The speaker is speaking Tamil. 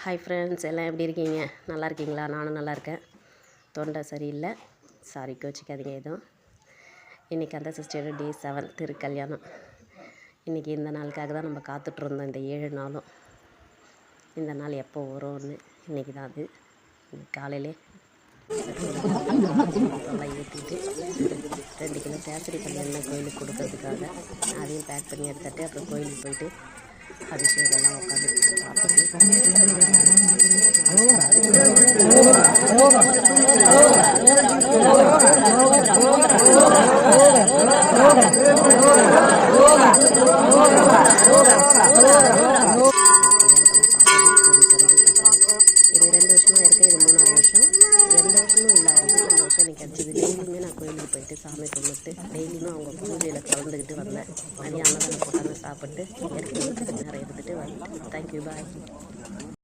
ஹாய் ஃப்ரெண்ட்ஸ், எல்லாம் எப்படி இருக்கீங்க? நல்லா இருக்கீங்களா? நானும் நல்லா இருக்கேன். தொண்டை சரியில்லை, சாரி கோச்சிக்காதீங்க எதுவும். இன்றைக்கி அந்த சிஸ்டரோட டே 7 திருக்கல்யாணம். இன்றைக்கி இந்த நாளுக்காக தான் நம்ம காத்துட்ருந்தோம். இந்த 7 நாளும் இந்த நாள் எப்போ வரும்னு. இன்றைக்கி தான் அது. காலையிலே தீபத்தெல்லாம் ஏற்றிட்டு 2 கிலோ கேசரி பண்ணி கோயிலுக்கு கொடுக்கறதுக்காக அதையும் பேக் பண்ணி எடுத்துட்டு அப்புறம் கோயிலுக்கு போயிட்டு அபிஷேகம்லாம் உட்காந்து இது 2 வருஷமாக இருக்குது. இது 3ஆவது வருஷம். 2 வருஷமும் இல்லை, 2 வருஷம் எனக்கு கிடச்சிது. டெய்லியுமே நான் கோயிலுக்கு போயிட்டு சாமி கும்பிட்டு டெய்லியுமே அவங்க பூஜையில் கலந்துக்கிட்டு வந்தேன். மதியம் அன்னதானம் போட்டாங்க, சாப்பிட்டு இயற்கை நேரம் எடுத்துகிட்டு வந்தேன். தேங்க்யூ, பாய்.